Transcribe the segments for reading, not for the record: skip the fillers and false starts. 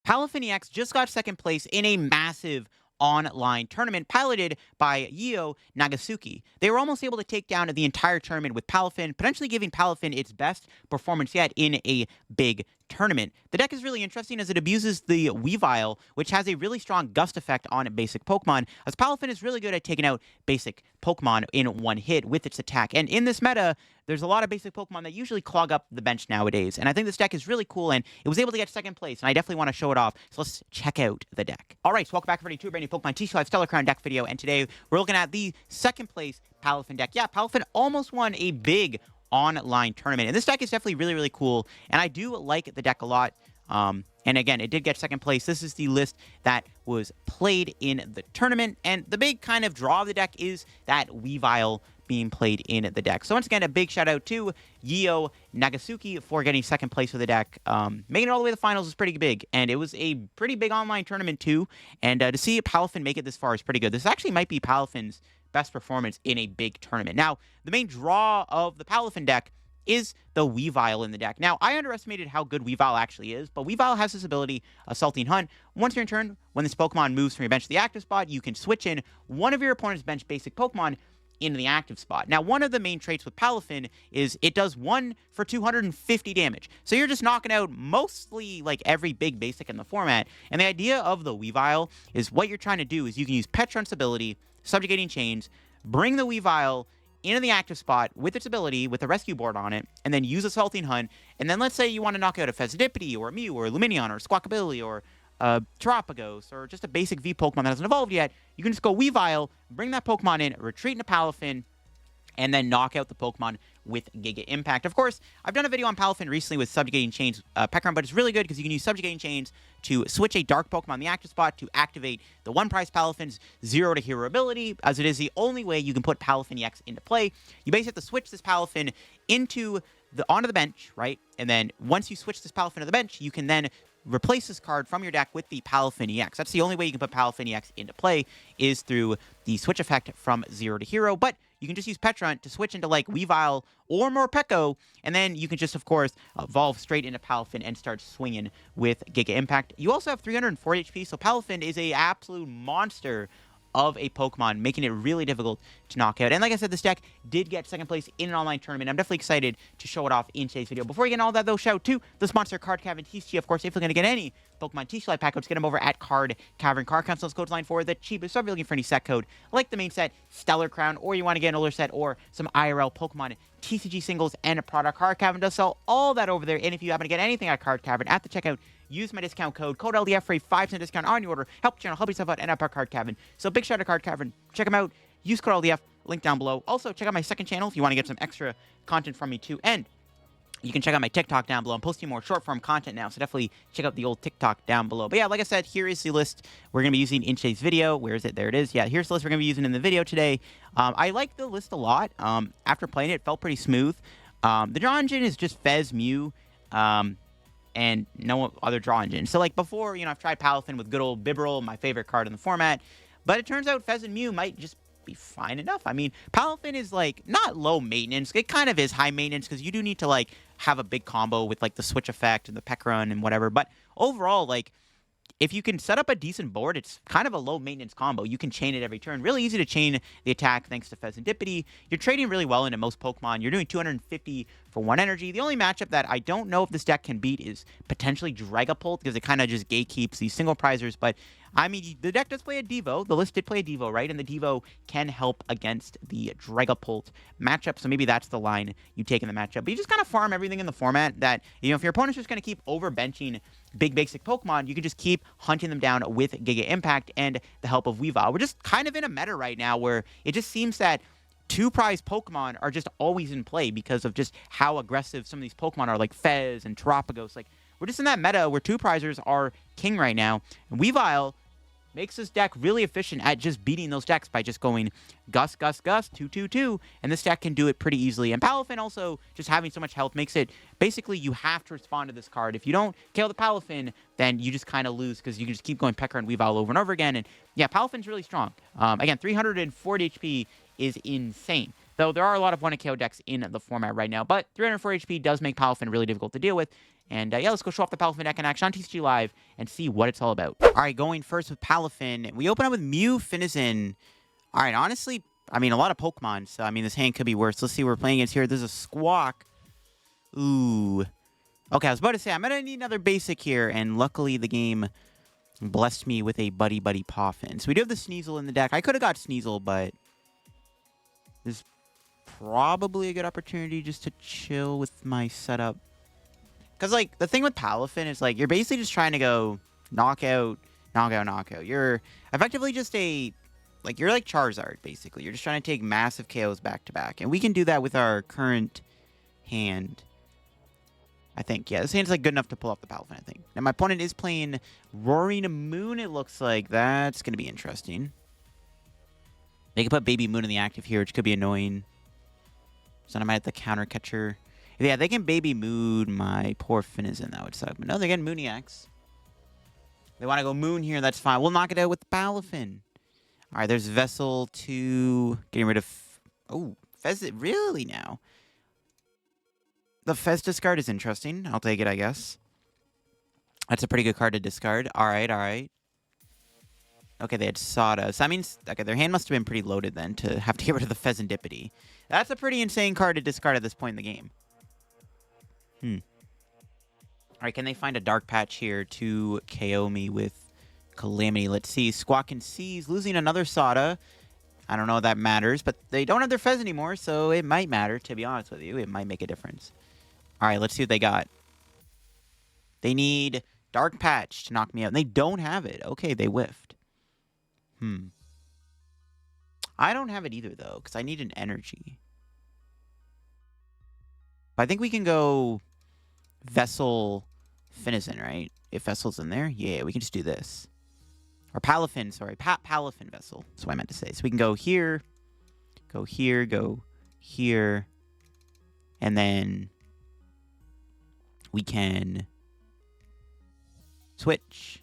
Palafin EX just got second place in a massive online tournament piloted by Io Nagasuki. They were almost able to take down the entire tournament with Palafin, potentially giving Palafin its best performance yet in a big tournament. The deck is really interesting as it abuses the Weavile, which has a really strong gust effect on basic Pokemon, as Palafin is really good at taking out basic Pokemon in one hit with its attack. And in this meta, there's a lot of basic Pokemon that usually clog up the bench nowadays. And I think this deck is really cool, and it was able to get second place, and I definitely want to show it off. So let's check out the deck. All right, so welcome back everybody to a brand new Pokemon TCG Live Stellar Crown deck video, and today we're looking at the second place Palafin deck. Yeah, Palafin almost won a big online tournament, and this deck is definitely really, really cool, and I do like the deck a lot. And again, it did get second place. This is the list that was played in the tournament, and the big kind of draw of the deck is that Weavile being played in the deck. So once again, a big shout out to Io Nagasuki for getting second place with the deck. Making it all the way to the finals is pretty big, and it was a pretty big online tournament too, and to see Palafin make it this far is pretty good. This actually might be Palafin's best performance in a big tournament. Now, the main draw of the Palafin deck is the Weavile in the deck. Now, I underestimated how good Weavile actually is, but Weavile has this ability, Assaulting Hunt. Once you're in turn, when this Pokemon moves from your bench to the active spot, you can switch in one of your opponent's bench basic Pokemon into the active spot. Now, one of the main traits with Palafin is it does 1 for 250 damage. So you're just knocking out mostly like every big basic in the format. And the idea of the Weavile is what you're trying to do is you can use Pecharunt's ability, Subjugating Chains, bring the Weavile into the active spot with its ability, with a rescue board on it, and then use Assaulting Hunt. And then let's say you want to knock out a Fezandipiti, or a Mew, or a Lumineon, or a Squawkabilly, or Terapagos, or just a basic V Pokemon that hasn't evolved yet. You can just go Weavile, bring that Pokemon in, retreat into Palafin, and then knock out the Pokemon with Giga Impact. Of course, I've done a video on Palafin recently with Subjugating Chains Pecharunt, but it's really good because you can use Subjugating Chains to switch a Dark Pokemon in the active spot to activate the one-prize Palafin's 0 to hero ability, as it is the only way you can put Palafin EX into play. You basically have to switch this Palafin onto the bench, right? And then once you switch this Palafin to the bench, you can then replace this card from your deck with the Palafin EX. That's the only way you can put Palafin EX into play, is through the switch effect from 0 to hero. But you can just use Pecharunt to switch into like Weavile or Morpeko, and then you can just, of course, evolve straight into Palafin and start swinging with Giga Impact. You also have 304 HP, so Palafin is a absolute monster of a Pokemon, making it really difficult to knock out. And like I said, this deck did get second place in an online tournament. I'm definitely excited to show it off in today's video. Before we get into all that, though, shout out to the sponsor, Cavern TCG. Of course, if you're going to get any Pokemon TCG Live pack codes, get them over at Cavern. Card cancel those codes line for the cheapest. So if you're looking for any set code, like the main set, Stellar Crown, or you want to get an older set, or some IRL Pokemon TCG singles and a product, Cavern does sell all that over there. And if you happen to get anything at Cavern at the checkout, use my discount code LDF for a 5% discount on your order. Help the channel, help yourself out, and help our Cavern. So big shout out to Cavern. Check them out. Use code LDF. Link down below. Also, check out my second channel if you want to get some extra content from me too. And you can check out my TikTok down below. I'm posting more short-form content now, so definitely check out the old TikTok down below. But yeah, like I said, here is the list we're going to be using in today's video. Where is it? There it is. Yeah, here's the list we're going to be using in the video today. I like the list a lot. After playing it, it felt pretty smooth. The draw engine is just Fez, Mew, and no other draw engine. So like before, I've tried Palafin with good old Bibarel, my favorite card in the format. But it turns out Fez and Mew might just be fine enough. I mean, Palafin is like not low maintenance. It kind of is high maintenance because you do need to like have a big combo with like the switch effect and the Pecharunt and whatever. But overall, like if you can set up a decent board, it's kind of a low maintenance combo. You can chain it every turn. Really easy to chain the attack thanks to Fezandipiti. You're trading really well into most Pokemon. You're doing 250 for 1 energy. The only matchup that I don't know if this deck can beat is potentially Dragapult, because it kind of just gatekeeps these single prizers. But I mean, the deck does play a Devo. The list did play a Devo, right? And the Devo can help against the Dragapult matchup. So maybe that's the line you take in the matchup. But you just kind of farm everything in the format that, if your opponent's just going to keep overbenching big basic Pokemon, you can just keep hunting them down with Giga Impact and the help of Weavile. We're just kind of in a meta right now where it just seems that 2-prize Pokemon are just always in play because of just how aggressive some of these Pokemon are, like Fez and Terapagos. Like, we're just in that meta where 2-prizers are king right now. And Weavile makes this deck really efficient at just beating those decks by just going Gus, Gus, Gus, 2-2-2, and this deck can do it pretty easily. And Palafin also, just having so much health, makes it basically you have to respond to this card. If you don't kill the Palafin, then you just kind of lose because you can just keep going Pecharunt and Weavile over and over again. And yeah, Palafin's really strong. Again, 340 HP is insane. Though there are a lot of 1 KO decks in the format right now, but 304 HP does make Palafin really difficult to deal with. And yeah, let's go show off the Palafin deck in action on TCG Live and see what it's all about. All right, going first with Palafin. We open up with Mew, Finizen. All right, honestly, I mean, a lot of Pokemon, so I mean, this hand could be worse. Let's see what we're playing against here. There's a Squawk. Ooh. Okay, I was about to say, I'm going to need another basic here, and luckily the game blessed me with a Buddy-Buddy Poffin. So we do have the Sneasel in the deck. I could have got Sneasel, but this is probably a good opportunity just to chill with my setup. Because, like, the thing with Palafin is, like, you're basically just trying to go knockout, knockout, knockout. You're effectively just like, you're like Charizard, basically. You're just trying to take massive KOs back-to-back. And we can do that with our current hand. I think, yeah, this hand's like good enough to pull off the Palafin, I think. Now, my opponent is playing Roaring Moon, it looks like. That's going to be interesting. They can put Baby Moon in the active here, which could be annoying. So I might have the counter catcher. Yeah, they can Baby Moon my poor Finizen. That would suck. But no, they're getting Mooniacs. They want to go Moon here, that's fine. We'll knock it out with the Palafin. All right, there's Vessel 2. Getting rid of... Oh, Fez, really now? The Fez discard is interesting. I'll take it, I guess. That's a pretty good card to discard. All right, all right. Okay, they had Sawdust. That means, okay, their hand must have been pretty loaded then to have to get rid of the Fezandipiti. That's a pretty insane card to discard at this point in the game. All right, can they find a Dark Patch here to KO me with Calamity? Let's see. Squawk and Seize, losing another Sada. I don't know if that matters, but they don't have their Fez anymore, so it might matter, to be honest with you. It might make a difference. All right, let's see what they got. They need Dark Patch to knock me out. And they don't have it. Okay, they whiffed. I don't have it either, though, because I need an energy. But I think we can go Vessel Finizen, right? If Vessel's in there? Yeah, we can just do this. Or Palafin, sorry. Palafin Vessel. That's what I meant to say. So we can go here, go here, go here, and then we can switch.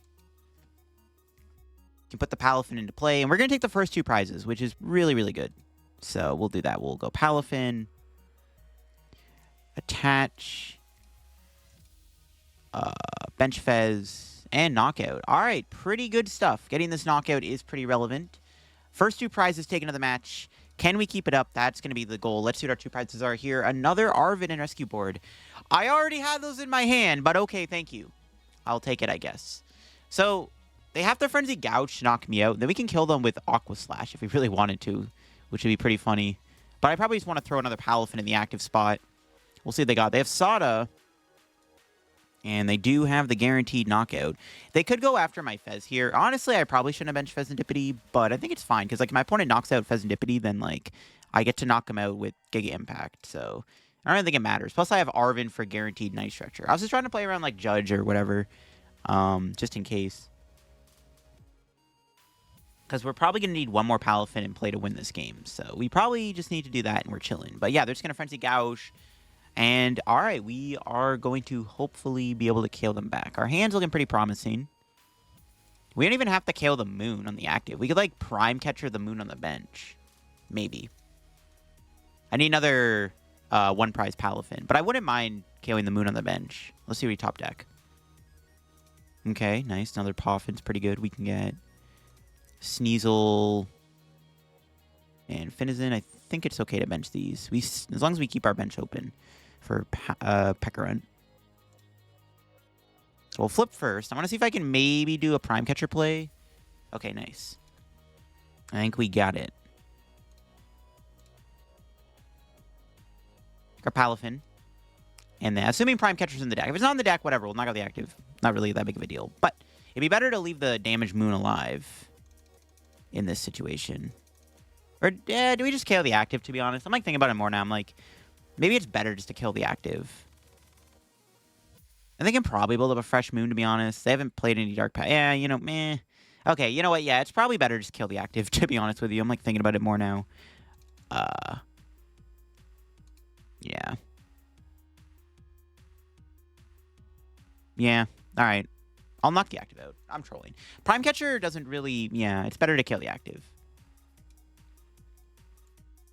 You can put the Palafin into play, and we're going to take the first 2 prizes, which is really, really good. So we'll do that. We'll go Palafin, attach, bench Fez, and knockout. All right, pretty good stuff. Getting this knockout is pretty relevant. First 2 prizes taken to the match. Can we keep it up? That's going to be the goal. Let's see what our 2 prizes are here. Another Arven and Rescue Board. I already had those in my hand, but okay, thank you. I'll take it, I guess. So they have their Frenzy Gouge to knock me out. Then we can kill them with Aqua Slash if we really wanted to, which would be pretty funny. But I probably just want to throw another Palafin in the active spot. We'll see what they got. They have Sada, and they do have the guaranteed knockout. They could go after my Fez here. Honestly, I probably shouldn't have benched Fezandipiti, but I think it's fine, because like, if my opponent knocks out Fezandipiti, then like I get to knock him out with Giga Impact. So I don't think it matters. Plus, I have Arven for guaranteed Night Stretcher. I was just trying to play around like Judge or whatever, just in case. Because we're probably going to need one more Palafin in play to win this game. So we probably just need to do that, and we're chilling. But yeah, they're just going to Frenzy Gouge. And all right, we are going to hopefully be able to KO them back. Our hand's looking pretty promising. We don't even have to KO the Moon on the active. We could like Prime Catcher the Moon on the bench. Maybe. I need another 1 prize Palafin. But I wouldn't mind KOing the Moon on the bench. Let's see what we top deck. Okay, nice. Another Poffin's pretty good. We can get Sneasel and Finizen. I think it's okay to bench these. As long as we keep our bench open for Pecharunt. So we'll flip first. I want to see if I can maybe do a Prime Catcher play. Okay, nice. I think we got it. Our Palafin. And then, assuming Prime Catcher's in the deck. If it's not in the deck, whatever. We'll knock out the active. Not really that big of a deal. But it'd be better to leave the damaged Moon alive in this situation. Or do we just KO the active, to be honest? I'm like thinking about it more now. I'm like, maybe it's better just to kill the active. And they can probably build up a fresh Moon, to be honest. They haven't played any Dark Path. Yeah, you know, meh. Okay, you know what? Yeah, it's probably better just kill the active, to be honest with you. I'm like thinking about it more now. Yeah. Yeah, alright. I'll knock the active out. I'm trolling. Prime Catcher doesn't really... Yeah, it's better to kill the active.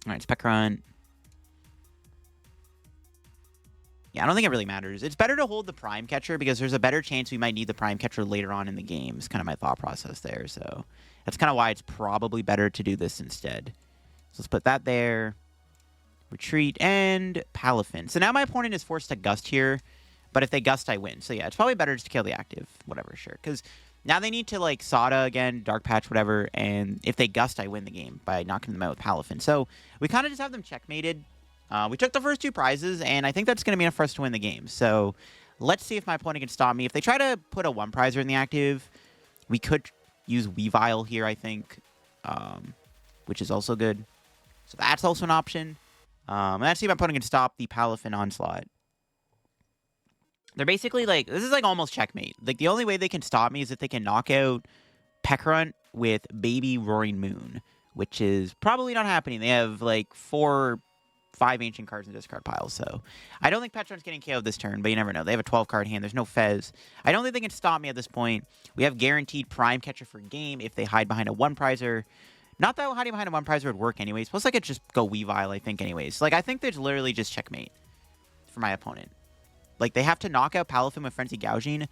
All right, it's Pecharunt. Yeah, I don't think it really matters. It's better to hold the Prime Catcher because there's a better chance we might need the Prime Catcher later on in the game. Is kind of my thought process there. So that's kind of why it's probably better to do this instead. So let's put that there. Retreat and Palafin. So now my opponent is forced to Gust here. But if they Gust, I win. So yeah, it's probably better just to kill the active. Whatever, sure. Because now they need to like Sada again, Dark Patch, whatever. And if they Gust, I win the game by knocking them out with Palafin. So we kind of just have them checkmated. We took the first 2 prizes, and I think that's going to be enough for us to win the game. So let's see if my opponent can stop me. If they try to put a 1-prizer in the active, we could use Weavile here, I think, which is also good. So that's also an option. And let's see if my opponent can stop the Palafin onslaught. They're basically like, this is like almost checkmate. Like the only way they can stop me is if they can knock out Pecharunt with Baby Roaring Moon, which is probably not happening. They have like 5 ancient cards in the discard pile, so I don't think Pecharunt's getting KO'd this turn, but you never know. They have a 12-card hand. There's no Fez. I don't think they can stop me at this point. We have guaranteed Prime Catcher for game if they hide behind a 1-prizer. Not that hiding behind a 1-prizer would work anyways. Plus, I could just go Weavile, I think, anyways. Like, I think there's literally just checkmate for my opponent. Like, they have to knock out Palafin with Frenzy Gouging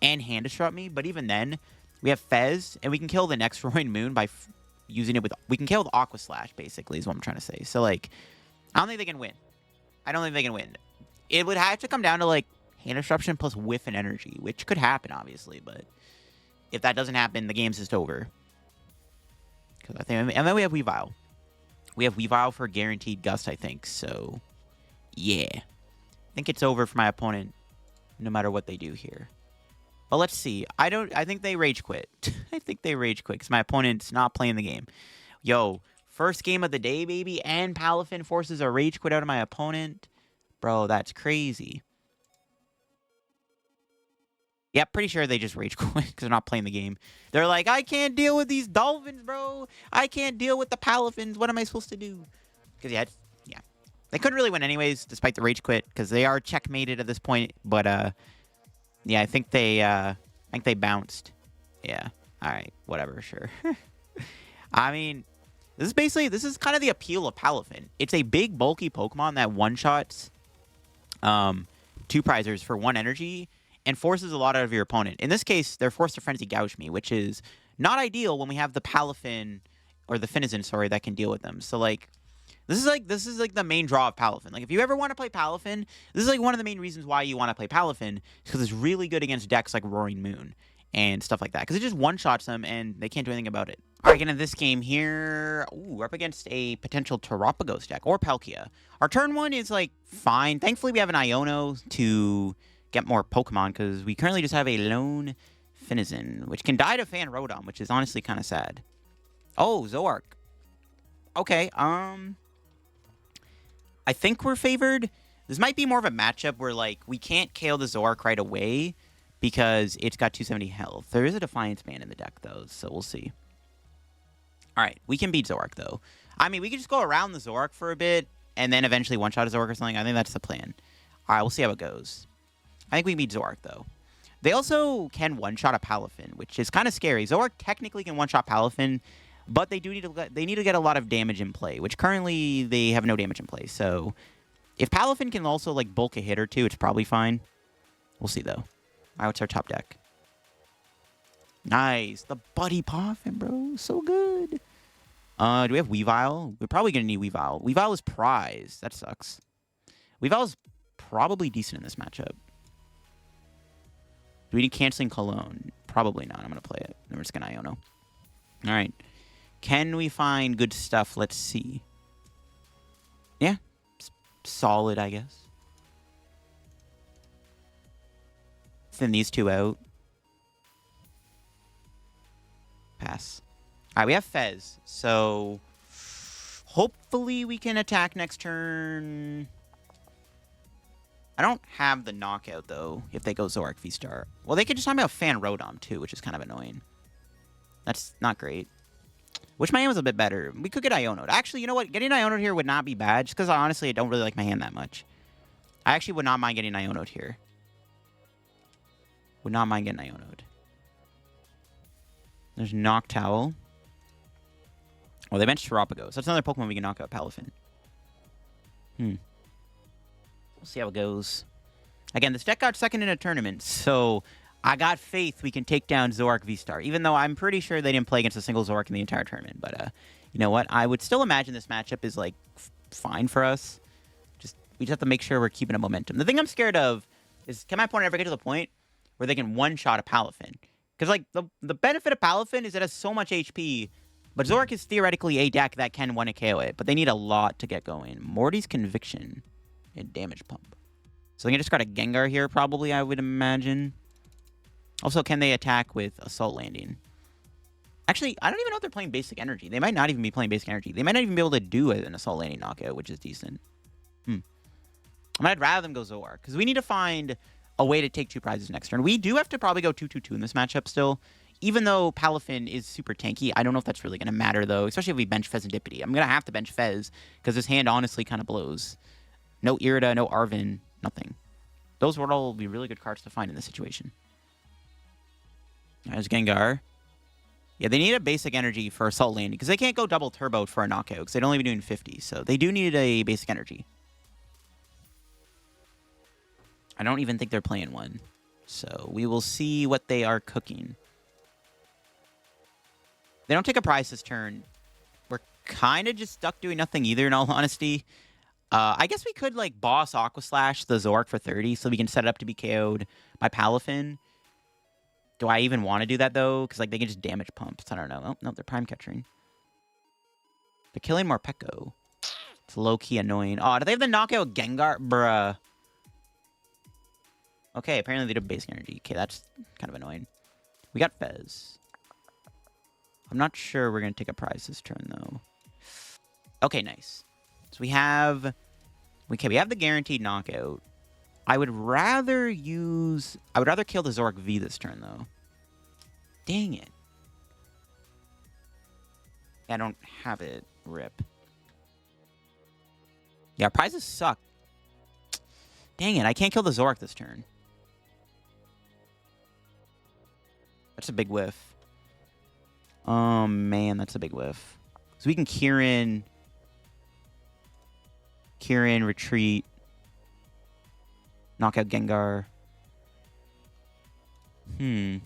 and Hand Disrupt me, but even then, we have Fez, and we can kill the next Roaring Moon by using it with... We can kill with Aqua Slash, basically, is what I'm trying to say. So, like... I don't think they can win. I don't think they can win. It would have to come down to, like, Hand Disruption plus Whiff and Energy, which could happen, obviously, but if that doesn't happen, the game's just over. I think, and then we have Weavile. We have Weavile for guaranteed Gust, I think, so yeah. I think it's over for my opponent, no matter what they do here. But let's see. I think they Rage Quit. I think they Rage Quit, because my opponent's not playing the game. Yo, first game of the day, baby, and Palafin forces a Rage Quit out of my opponent. Bro, that's crazy. Yeah, pretty sure they just Rage Quit because they're not playing the game. They're like, I can't deal with these Dolphins, bro. I can't deal with the Palafins. What am I supposed to do? Because, yeah. They couldn't really win anyways, despite the Rage Quit, because they are checkmated at this point. But, yeah, I think they bounced. Yeah. All right. Whatever. Sure. I mean... This is kind of the appeal of Palafin. It's a big, bulky Pokemon that one-shots 2 prizers for 1 energy and forces a lot out of your opponent. In this case, they're forced to Frenzy Gouge me, which is not ideal when we have the Palafin, or the Finizen, sorry, that can deal with them. So, like, this is like the main draw of Palafin. Like, if you ever want to play Palafin, this is like one of the main reasons why you want to play Palafin, because it's really good against decks like Roaring Moon and stuff like that, because it just one-shots them, and they can't do anything about it. All right, getting into this game here. Ooh, we're up against a potential Terapagos deck, or Palkia. Our turn 1 is, like, fine. Thankfully, we have an Iono to get more Pokemon, because we currently just have a lone Finizen, which can die to Fan Rotom, which is honestly kind of sad. Oh, Zoroark. Okay, I think we're favored. This might be more of a matchup where, like, we can't KO the Zoroark right away, because it's got 270 health. There is a Defiance Band in the deck, though, so we'll see. All right, we can beat Zoroark, though. I mean, we could just go around the Zoroark for a bit, and then eventually one-shot a Zoroark or something. I think that's the plan. All right, we'll see how it goes. I think we beat Zoroark, though. They also can one-shot a Palafin, which is kind of scary. Zoroark technically can one-shot Palafin, but they need to get a lot of damage in play, which currently they have no damage in play. So if Palafin can also, like, bulk a hit or two, it's probably fine. We'll see, though. All right, what's our top deck? Nice. The Buddy Poffin, bro. So good. Do we have Weavile? We're probably going to need Weavile. Weavile is prize. That sucks. Weavile is probably decent in this matchup. Do we need Canceling Cologne? Probably not. I'm going to play it. Then we're just going to Iono. All right. Can we find good stuff? Let's see. Yeah. Solid, I guess. Thin these 2 out. Pass. All right, we have Fez. So, hopefully we can attack next turn. I don't have the knockout, though, if they go Zoroark VSTAR. Well, they could just talk about Fan Rotom, too, which is kind of annoying. That's not great. Wish my hand was a bit better. We could get Iono'd. Actually, you know what? Getting Iono'd here would not be bad, just because honestly, I don't really like my hand that much. I actually would not mind getting Iono'd here. Would not mind getting Iono'd. There's Noctowl. Well, they benched Terapagos. That's another Pokemon we can knock out Palafin. We'll see how it goes. Again, this deck got second in a tournament, so I got faith we can take down Zoroark VSTAR, even though I'm pretty sure they didn't play against a single Zoroark in the entire tournament. But you know what? I would still imagine this matchup is, like, fine for us. We just have to make sure we're keeping a momentum. The thing I'm scared of is, can my opponent ever get to the point where they can one-shot a Palafin? Because, like, the benefit of Palafin is it has so much HP, but Zoroark is theoretically a deck that can one-KO it, but they need a lot to get going. Morty's Conviction and Damage Pump. So they can discard a Gengar here, probably, I would imagine. Also, can they attack with Assault Landing? Actually, I don't even know if they're playing Basic Energy. They might not even be playing Basic Energy. They might not even be able to do an Assault Landing knockout, which is decent. I mean, I'd rather them go Zoroark, because we need to find a way to take 2 prizes next turn. We do have to probably go 2-2-2 in this matchup still. Even though Palafin is super tanky, I don't know if that's really going to matter, though, especially if we bench Fezandipiti. I'm going to have to bench Fez, because his hand honestly kind of blows. No Irida, no Arven, nothing. Those would all be really good cards to find in this situation. There's Gengar. Yeah, they need a Basic Energy for Assault Landing, because they can't go double Turbo for a knockout, because they'd only be doing 50, so they do need a Basic Energy. I don't even think they're playing one. So we will see what they are cooking. They don't take a prize this turn. We're kind of just stuck doing nothing either, in all honesty. I guess we could, like, boss Aqua Slash the Zoroark for 30 so we can set it up to be KO'd by Palafin. Do I even want to do that, though? Because, like, they can just damage pump. So I don't know. Oh, no, they're Prime Catching. They're killing Morpeko. It's low-key annoying. Oh, do they have the knockout Gengar? Bruh. Okay, apparently they do Basic Energy. Okay, that's kind of annoying. We got Fez. I'm not sure we're going to take a prize this turn, though. Okay, nice. So we have... Okay, we have the guaranteed knockout. I would rather kill the Zoroark V this turn, though. Dang it. I don't have it. Rip. Yeah, prizes suck. Dang it, I can't kill the Zoroark this turn. That's a big whiff. Oh, man, that's a big whiff. So we can Kieran, retreat, knock out Gengar. I mean,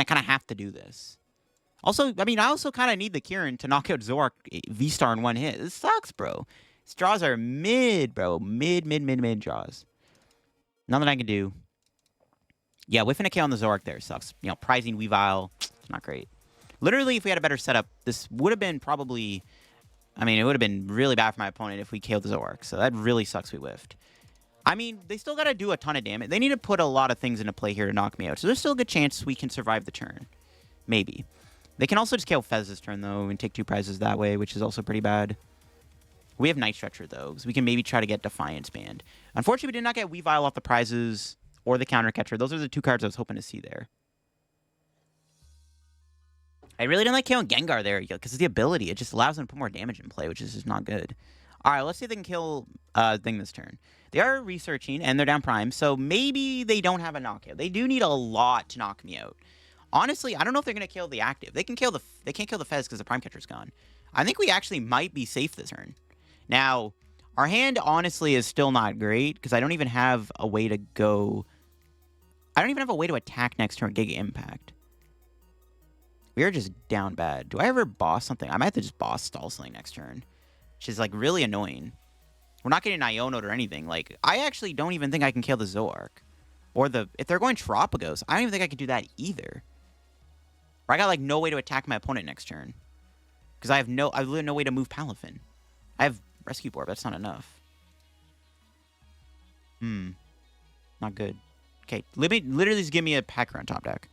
I kind of have to do this. Also, I mean, I also kind of need the Kieran to knock out Zoroark V-Star in one hit. This sucks, bro. These draws are mid, bro. Mid draws. Nothing I can do. Yeah, whiffing a K on the Zoroark there sucks. You know, prizing Weavile, it's not great. Literally, if we had a better setup, this would have been probably... I mean, it would have been really bad for my opponent if we killed the Zoroark. So that really sucks we whiffed. I mean, they still got to do a ton of damage. They need to put a lot of things into play here to knock me out. So there's still a good chance we can survive the turn. Maybe. They can also just kill Fez this turn, though, and take 2 prizes that way, which is also pretty bad. We have Night Stretcher, though, so we can maybe try to get Defiance Band. Unfortunately, we did not get Weavile off the prizes or the Counter Catcher. Those are the 2 cards I was hoping to see there. I really didn't like killing Gengar there, because of the ability. It just allows them to put more damage in play, which is just not good. Alright, let's see if they can kill Thing this turn. They are researching, and they're down Prime, so maybe they don't have a knockout. They do need a lot to knock me out. Honestly, I don't know if they're going to kill the active. They can't kill the Fez because the Prime Catcher's gone. I think we actually might be safe this turn. Now, our hand, honestly, is still not great, because I don't even have a way to go... I don't even have a way to attack next turn Giga Impact. We are just down bad. Do I ever boss something? I might have to just boss Stall Sling next turn, which is, like, really annoying. We're not getting Iono or anything. Like, I actually don't even think I can kill the Zoroark. Or if they're going Terapagos, I don't even think I can do that either. Or I got, like, no way to attack my opponent next turn. Because I have no way to move Palafin. I have Rescue Board, but that's not enough. Not good. Okay, literally just give me a Pecharunt top deck.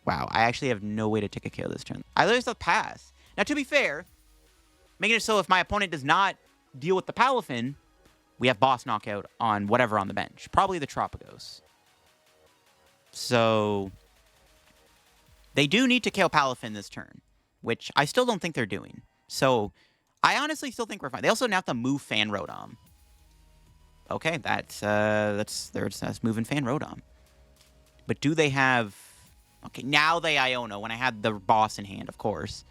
Wow, I actually have no way to take a KO this turn. I literally still pass. Now, to be fair, making it so if my opponent does not deal with the Palafin, we have boss knockout on whatever on the bench. Probably the Terapagos. So, they do need to KO Palafin this turn, which I still don't think they're doing. So, I honestly still think we're fine. They also now have to move Fan Rotom. Okay, that's moving Fan Rotom. But do they have Okay, now they Iono when I had the boss in hand, of course.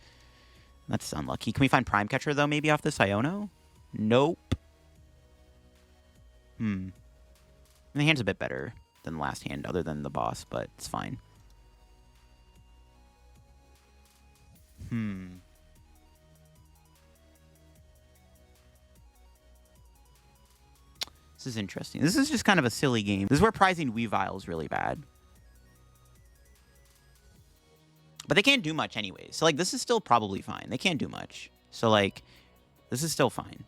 That's unlucky. Can we find Prime Catcher, though, maybe off this Iono? Nope. The hand's a bit better than the last hand, other than the boss, but it's fine. This is interesting. This is just kind of a silly game. This is where prizing Weavile is really bad. But they can't do much anyways. So, like, this is still probably fine. They can't do much. So, like, this is still fine.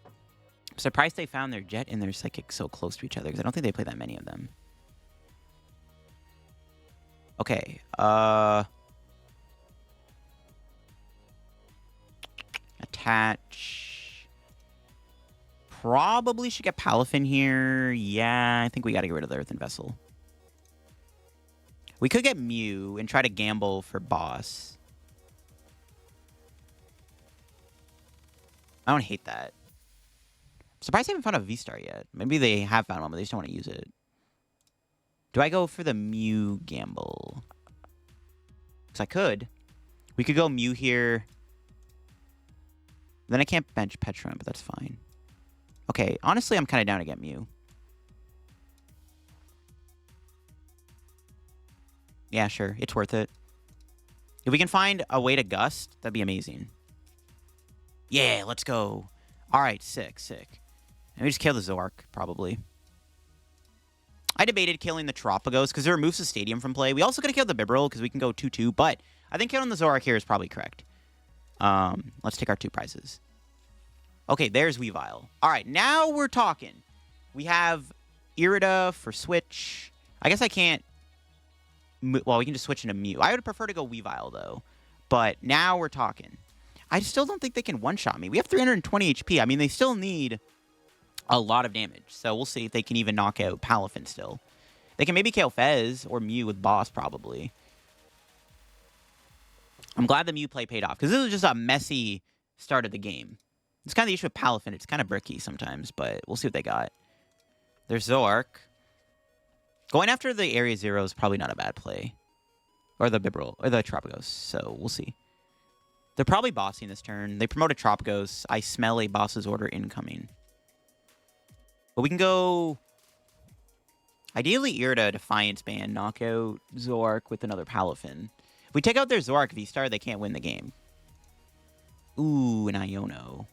I'm surprised they found their Jet and their Psychic so close to each other, because I don't think they play that many of them. Okay. Attach. Probably should get Palafin here. Yeah, I think we got to get rid of the Earthen Vessel. We could get Mew and try to gamble for boss. I don't hate that. I'm surprised they haven't found a VSTAR yet. Maybe they have found one, but they just don't want to use it. Do I go for the Mew gamble? Because I could. We could go Mew here. Then I can't bench Pecharunt, but that's fine. Okay, honestly, I'm kind of down to get Mew. Yeah, sure. It's worth it. If we can find a way to Gust, that'd be amazing. Yeah, let's go. All right, sick, sick. And we just kill the Zoroark, probably. I debated killing the Tropicos because it removes the Stadium from play. We also could have killed the Bibarel because we can go 2-2, but I think killing the Zoroark here is probably correct. Let's take our 2 prizes. Okay, there's Weavile. All right, now we're talking. We have Irida for Switch. I guess I can't... Well, we can just switch into Mew. I would prefer to go Weavile, though. But now we're talking. I still don't think they can one-shot me. We have 320 HP. I mean, they still need a lot of damage. So we'll see if they can even knock out Palafin still. They can maybe kill Fez or Mew with boss, probably. I'm glad the Mew play paid off. Because this was just a messy start of the game. It's kind of the issue with Palafin. It's kind of bricky sometimes. But we'll see what they got. There's Zoroark. Going after the Area 0 is probably not a bad play. Or the Bibarel. Or the Tropicos. So, we'll see. They're probably bossing this turn. They promoted Tropicos. I smell a boss's order incoming. But we can go... Ideally, Irida, Defiance Band, knock out Zoroark with another Palafin. If we take out their Zoroark VSTAR, they can't win the game. Ooh, an Iono.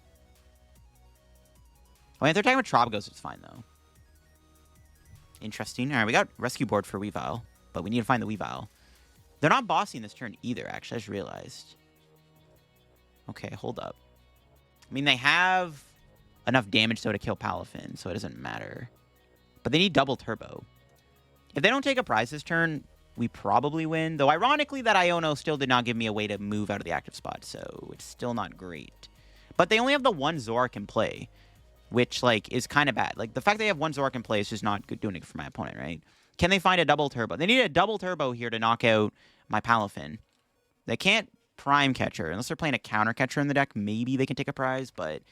Oh, if they're talking about Tropicos, it's fine, though. Interesting. All right, we got Rescue Board for Weavile, but we need to find the Weavile. They're not bossing this turn either, actually. I just realized. Okay, hold up. I mean, they have enough damage, though, to kill Palafin, so it doesn't matter. But they need double turbo. If they don't take a prize this turn, we probably win. Though, ironically, that Iono still did not give me a way to move out of the active spot, so it's still not great. But they only have the one Zoroark in play, which, like, is kind of bad. Like, the fact they have one Zoroark in play is just not good doing it for my opponent, right? Can they find a double turbo? They need a double turbo here to knock out my Palafin. They can't Prime Catcher. Unless they're playing a counter catcher in the deck, maybe they can take a prize, but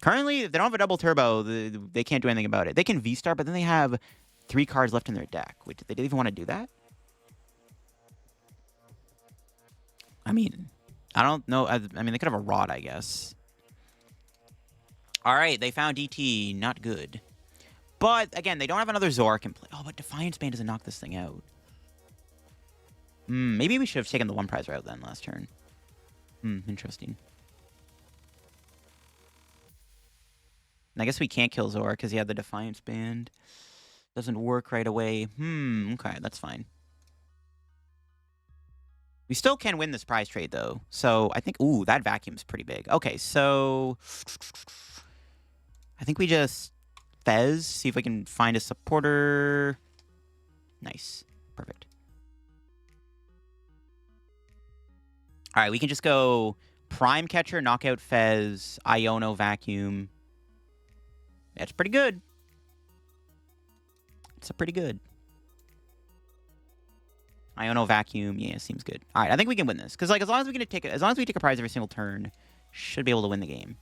currently, if they don't have a double turbo, they can't do anything about it. They can VSTAR, but then they have 3 cards left in their deck. Wait, did they even want to do that? I mean, I don't know. I mean, they could have a Rod, I guess. All right, they found DT. Not good. But, again, they don't have another Zoroark in play. Oh, but Defiance Band doesn't knock this thing out. Maybe we should have taken the 1 prize route then last turn. Interesting. And I guess we can't kill Zoroark because he had the Defiance Band. Doesn't work right away. Okay, that's fine. We still can win this prize trade, though. So, I think... Ooh, that vacuum's pretty big. Okay, so... I think we just... Fez, see if we can find a supporter. Nice. Perfect. All right, we can just go Prime Catcher, Knockout Fez, Iono Vacuum. That's pretty good. It's a pretty good. Iono Vacuum, yeah, seems good. All right, I think we can win this because, like, as long as we take a prize every single turn, should be able to win the game.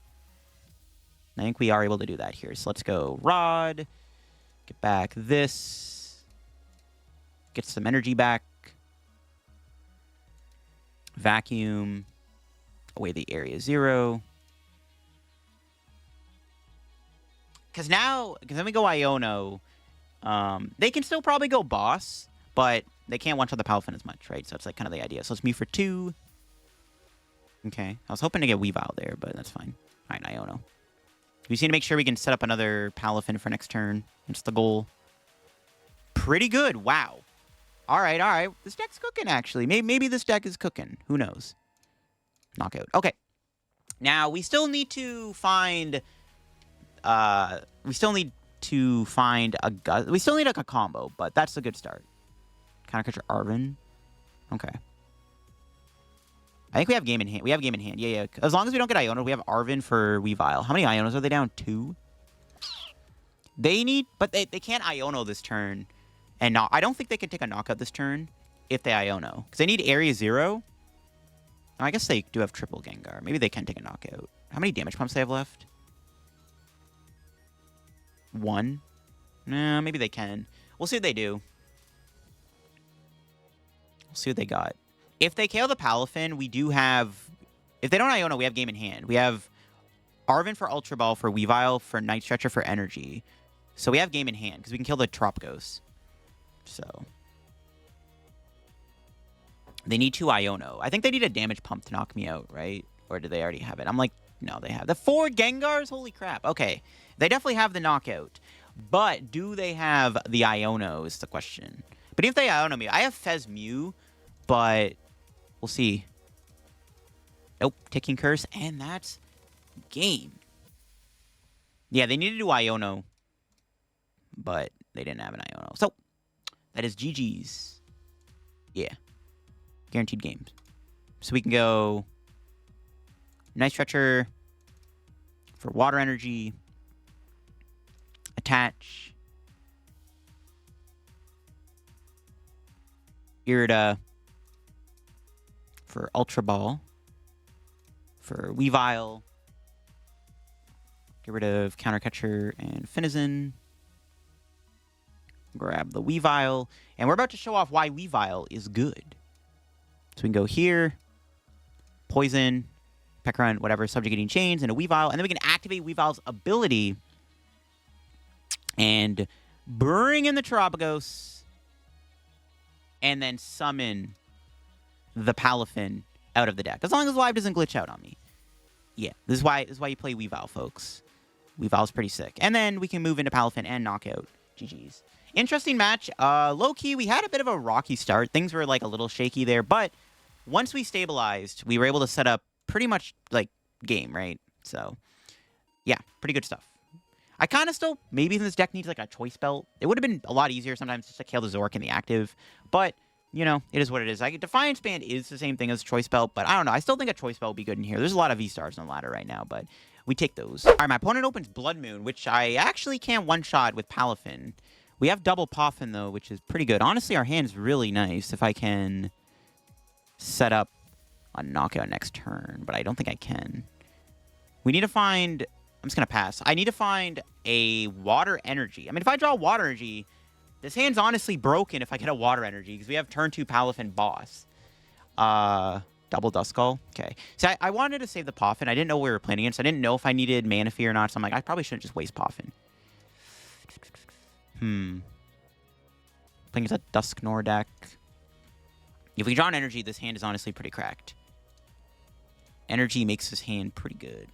I think we are able to do that here. So let's go Rod. Get back this. Get some energy back. Vacuum. Away the area 0. Because then we go Iono. They can still probably go boss, but they can't one-shot the Palafin as much, right? So it's like kind of the idea. So it's Mew for 2. Okay. I was hoping to get Weavile there, but that's fine. All right, Iono. We just need to make sure we can set up another Palafin for next turn. It's the goal. Pretty good. Wow. All right, all right. This deck's cooking, actually. Maybe this deck is cooking. Who knows? Knockout. Okay. Now, we still need to find... we still need like a combo, but that's a good start. Counter Catcher Arven. Okay. I think we have game in hand. We have game in hand. Yeah. As long as we don't get Iono, we have Arven for Weavile. How many Ionos are they down? 2? They need... But they can't Iono this turn. And not... I don't think they can take a knockout this turn if they Iono. Because they need area 0. I guess they do have triple Gengar. Maybe they can take a knockout. How many damage pumps they have left? 1? Nah, maybe they can. We'll see what they do. We'll see what they got. If they KO the Palafin, we do have... If they don't Iono, we have game in hand. We have Arven for Ultra Ball, for Weavile, for Night Stretcher, for Energy. So we have game in hand, because we can kill the Tropicos. So... They need 2 Iono. I think they need a damage pump to knock me out, right? Or do they already have it? I'm like, no, they have. The 4 Gengars? Holy crap. Okay. They definitely have the knockout. But do they have the Iono is the question. But if they Iono me, I have Fez Mew, but we'll see. Nope. Ticking Curse, and that's game. Yeah, they needed to do Iono, but they didn't have an Iono. So, that is GG's. Yeah. Guaranteed games. So we can go Night Stretcher for Water Energy. Attach. Irida for Ultra Ball. For Weavile. Get rid of Counter Catcher and Finizen. Grab the Weavile. And we're about to show off why Weavile is good. So we can go here, Poison, Pecharunt, whatever, subjugating chains, and a Weavile. And then we can activate Weavile's ability and bring in the Tropicos and then summon the Palafin out of the deck. As long as live doesn't glitch out on me. Yeah, this is why you play Weavile, folks. Weavile's pretty sick. And then we can move into Palafin and knockout. GG's. Interesting match. Low-key, we had a bit of a rocky start. Things were like a little shaky there, but once we stabilized, we were able to set up pretty much like game, right? So, yeah, pretty good stuff. I kind of still, maybe this deck needs like a choice belt. It would have been a lot easier sometimes just to kill the Zoroark in the active, but, you know, it is what it is. Defiance Band is the same thing as choice belt, but I don't know. I still think a choice belt would be good in here. There's a lot of VSTARs on the ladder right now, but we take those. All right, my opponent opens Blood Moon, which I actually can't one-shot with Palafin. We have double Poffin, though, which is pretty good. Honestly, our hand is really nice if I can set up a knockout next turn, but I don't think I can. We need to find... I'm just going to pass. I need to find a Water Energy. I mean, if I draw Water Energy, this hand's honestly broken if I get a Water Energy, because we have turn 2 Palafin boss. Double Duskull? Okay. So I wanted to save the Poffin. I didn't know what we were playing against. I didn't know if I needed Manaphy or not, so I'm like, I probably shouldn't just waste Poffin. Playing as a Dusknoir deck. If we draw an Energy, this hand is honestly pretty cracked. Energy makes this hand pretty good.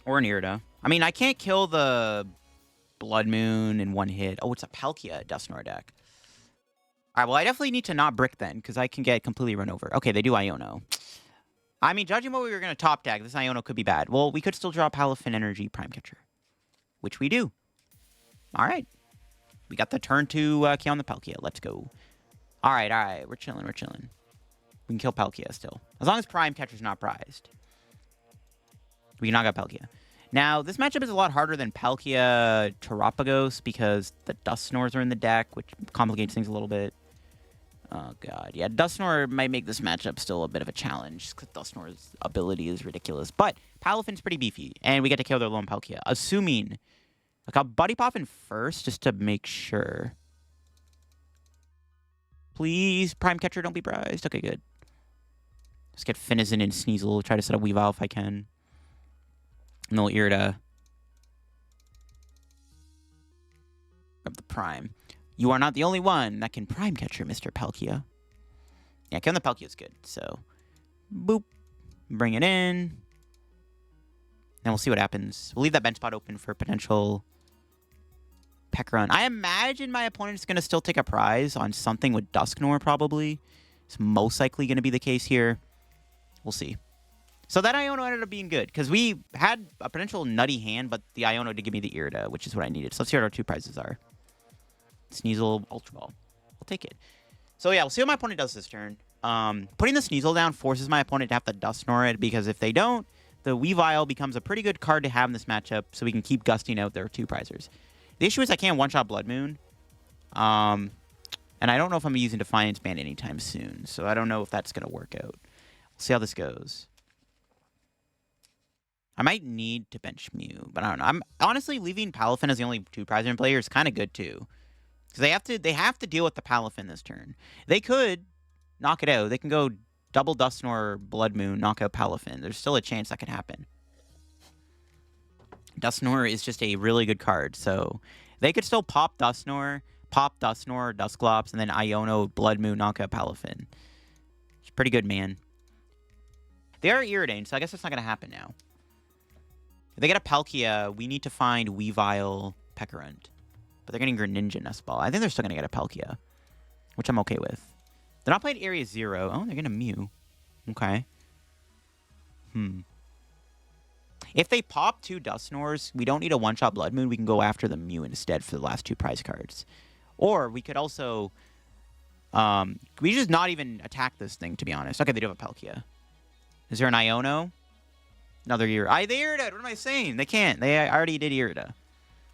Or an Irida. I mean, I can't kill the Blood Moon in one hit. Oh, it's a Palkia Dusknoir deck. Alright, well, I definitely need to not brick then, because I can get completely run over. Okay, they do Iono. I mean, judging what we were going to top deck, this Iono could be bad. Well, we could still draw Palafin Energy Prime Catcher. Which we do. Alright. We got the turn to kill on the Palkia. Let's go. Alright, alright. We're chilling, we're chilling. We can kill Palkia still. As long as Prime Catcher's not prized. We can knock out Palkia. Now, this matchup is a lot harder than Palkia Tropicos because the Dusknoirs are in the deck, which complicates things a little bit. Oh, God. Yeah, Dusknoir might make this matchup still a bit of a challenge because Dusknoir's ability is ridiculous. But Palafin's pretty beefy, and we get to kill their lone Palkia. Assuming... Like, I'll Buddy Poffin first just to make sure. Please, Prime Catcher, don't be prized. Okay, good. Let's get Finizen and Sneasel. Try to set a Weavile if I can. No Irida. Grab the Prime. You are not the only one that can Prime Catcher, Mr. Palkia. Yeah, killing the Palkia is good. So, boop. Bring it in. And we'll see what happens. We'll leave that bench spot open for potential Pecharunt. I imagine my opponent is going to still take a prize on something with Dusknoir, probably. It's most likely going to be the case here. We'll see. So that Iono ended up being good, because we had a potential nutty hand, but the Iono did give me the Irida, which is what I needed. So let's see what our 2 prizes are. Sneasel, Ultra Ball. I'll take it. So yeah, we'll see what my opponent does this turn. Putting the Sneasel down forces my opponent to have to Dusknoir it, because if they don't, the Weavile becomes a pretty good card to have in this matchup, so we can keep gusting out their 2 prizers. The issue is I can't one-shot Blood Moon. And I don't know if I'm using Defiance Band anytime soon, so I don't know if that's going to work out. We'll see how this goes. I might need to bench Mew, but I don't know. I'm honestly leaving Palafin as the only 2 prizer in player is kind of good too. Because they have to deal with the Palafin this turn. They could knock it out. They can go double Dusknoir, Blood Moon, knock out Palafin. There's still a chance that could happen. Dusknoir is just a really good card, so they could still pop Dusknoir, Dusclops, and then Iono, Blood Moon, knock out Palafin. It's pretty good, man. They are Iridating, so I guess that's not going to happen now. If they get a Palkia, we need to find Weavile, Pecharunt. But they're getting Greninja Nest Ball. I think they're still going to get a Palkia, which I'm okay with. They're not playing Area 0. Oh, they're going to Mew. Okay. If they pop 2 Dusknoirs, we don't need a one-shot Blood Moon. We can go after the Mew instead for the last 2 prize cards. Or we could also... we just not even attack this thing, to be honest. Okay, they do have a Palkia. Is there an Iono? Another Irida. They Irida. What am I saying? They can't. They already did Irida.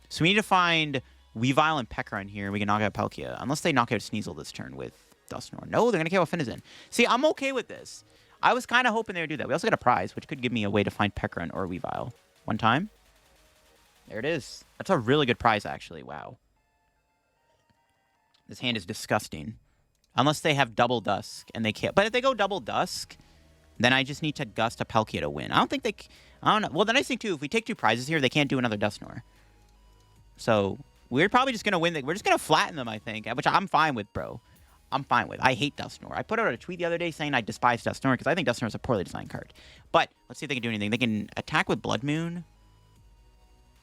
So we need to find Weavile and Pecharunt here. We can knock out Palkia. Unless they knock out Sneasel this turn with Dusknoir. No, they're going to kill Finizen. See, I'm okay with this. I was kind of hoping they would do that. We also got a prize, which could give me a way to find Pecharunt or Weavile. One time. There it is. That's a really good prize, actually. Wow. This hand is disgusting. Unless they have double Dusk, and they can't. But if they go double Dusk, then I just need to gust a Palkia to win. I don't think they... I don't know. Well, the nice thing, too, if we take 2 prizes here, they can't do another Dusknoir. So, we're probably just going to win. We're just going to flatten them, I think, which I'm fine with, bro. I'm fine with. I hate Dusknoir. I put out a tweet the other day saying I despise Dusknoir because I think Dusknoir is a poorly designed card. But, let's see if they can do anything. They can attack with Blood Moon.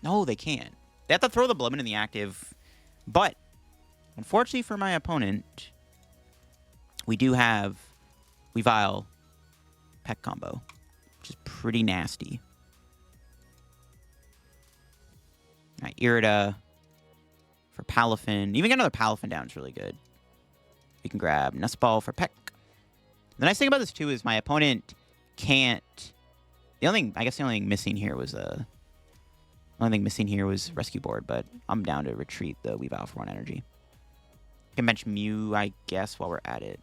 No, they can't. They have to throw the Blood Moon in the active. But, unfortunately for my opponent, we do have Weavile Peck combo, which is pretty nasty. All right, Irida for Palafin. Even get another Palafin down is really good. We can grab Nest Ball for Peck. The nice thing about this, too, is my opponent can't... The only thing missing here was Rescue Board, but I'm down to retreat the Weavile for 1 energy. Can bench Mew, I guess, while we're at it.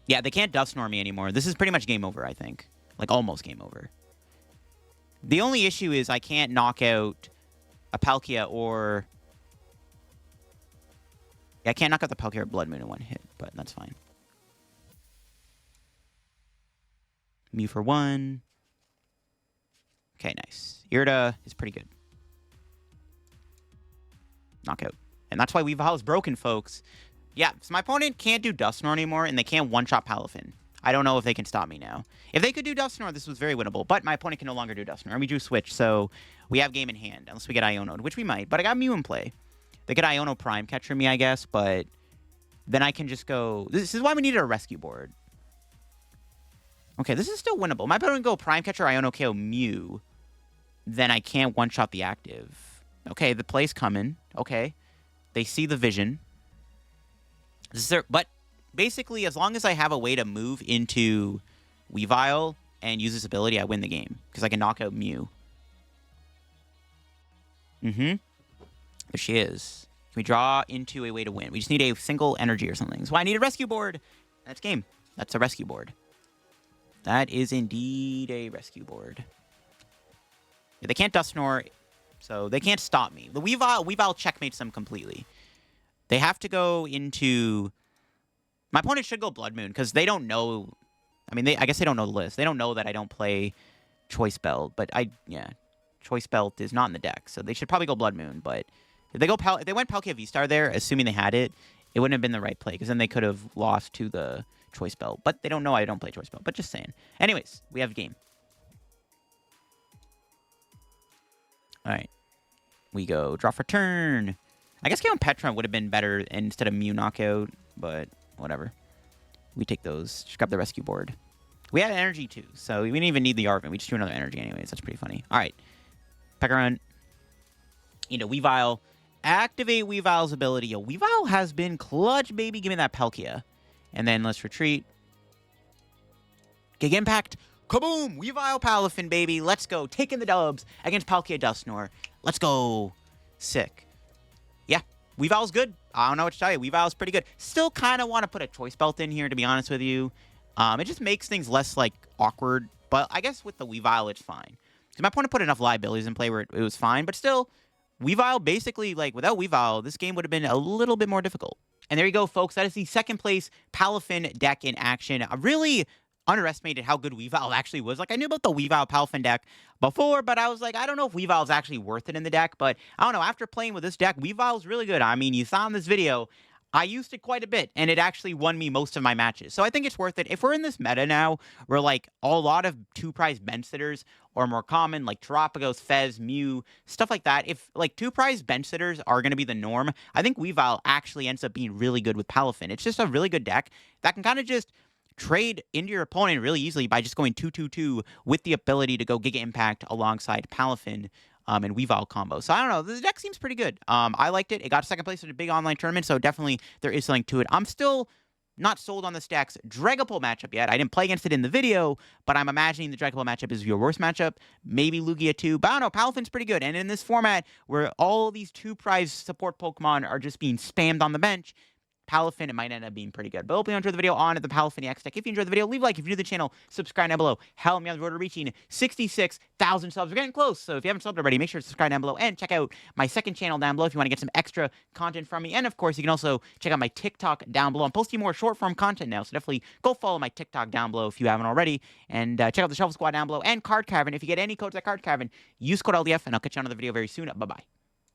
Yeah, they can't Dusknoir me anymore. This is pretty much game over, I think. Like, almost game over. The only issue is I can't knock out a Palkia or... Yeah, I can't knock out the Palkia or Blood Moon in 1 hit, but that's fine. Mew for 1. Okay, nice. Irida is pretty good. Knockout. And that's why Weavile is broken, folks. Yeah, so my opponent can't do Dusknoir anymore, and they can't one-shot Palafin. I don't know if they can stop me now. If they could do Dusknoir, this was very winnable, but my opponent can no longer do Dusknoir. And we drew Switch, so we have game in hand, unless we get Iono'd, which we might, but I got Mew in play. They could Iono Prime Catcher me, I guess, but then I can just go... This is why we needed a Rescue Board. Okay, this is still winnable. My opponent can go Prime Catcher, Iono KO Mew. Then I can't one-shot the active. Okay, the play's coming. Okay. They see the vision. But basically, as long as I have a way to move into Weavile and use this ability, I win the game. Because I can knock out Mew. There she is. Can we draw into a way to win? We just need a single energy or something. That's why I need a Rescue Board. That's game. That's a Rescue Board. That is indeed a Rescue Board. Yeah, they can't Dusknoir, so they can't stop me. The Weavile checkmates them completely. They have to go into... My opponent should go Blood Moon, because they don't know... I mean, I guess they don't know the list. They don't know that I don't play Choice Belt, but yeah. Choice Belt is not in the deck, so they should probably go Blood Moon, but if they went Palkia VSTAR there, assuming they had it, it wouldn't have been the right play, because then they could have lost to the Choice Belt. But they don't know I don't play Choice Belt, but just saying. Anyways, we have a game. Alright. We go draw for turn. I guess going Pecharunt would have been better instead of Mew Knockout, but whatever. We take those. Just grab the Rescue Board. We had energy too, so we didn't even need the Arven. We just drew another energy anyways. That's pretty funny. Alright. Pecharunt. Weavile. Activate Weavile's ability. Yo, Weavile has been clutch, baby. Give me that Palkia. And then let's retreat. Gig Impact. Kaboom! Weavile Palafin, baby. Let's go. Taking the dubs against Palkia Dusknoir. Let's go. Sick. Yeah, Weavile's good. I don't know what to tell you. Weavile's pretty good. Still kind of want to put a Choice Belt in here, to be honest with you. It just makes things less, awkward. But I guess with the Weavile, it's fine. Because my opponent put enough liabilities in play where it was fine. But still, Weavile, basically, without Weavile, this game would have been a little bit more difficult. And there you go, folks. That is the second place Palafin deck in action. I really underestimated how good Weavile actually was. I knew about the Weavile Palafin deck before, but I was like, I don't know if Weavile's actually worth it in the deck. But I don't know. After playing with this deck, Weavile's really good. I mean, you saw in this video, I used it quite a bit, and it actually won me most of my matches. So I think it's worth it. If we're in this meta now, where a lot of two-prize bench sitters are more common, like Terapagos, Fez, Mew, stuff like that. If two-prize bench sitters are going to be the norm, I think Weavile actually ends up being really good with Palafin. It's just a really good deck that can kind of just trade into your opponent really easily by just going 2-2-2 with the ability to go Giga Impact alongside Palafin and Weavile combo. So I don't know. The deck seems pretty good. I liked it. It got second place in a big online tournament, so definitely there is something to it. I'm still not sold on the Stacks Dragapult matchup yet. I didn't play against it in the video, but I'm imagining the Dragapult matchup is your worst matchup. Maybe Lugia too, but I don't know. Palafin's pretty good. And in this format where all these two-prize support Pokemon are just being spammed on the bench, Palafin, it might end up being pretty good. But I hope you enjoyed the video on the Palafin EX deck. If you enjoyed the video, leave a like. If you're new to the channel, subscribe down below. Help me on the road to reaching 66,000 subs. We're getting close, so if you haven't subbed already, make sure to subscribe down below and check out my second channel down below if you want to get some extra content from me. And of course, you can also check out my TikTok down below. I'm posting more short-form content now, so definitely go follow my TikTok down below if you haven't already. And check out the Shuffle Squad down below and Card Cavern. If you get any codes at Card Cavern, use code LDF, and I'll catch you on another video very soon. Bye-bye.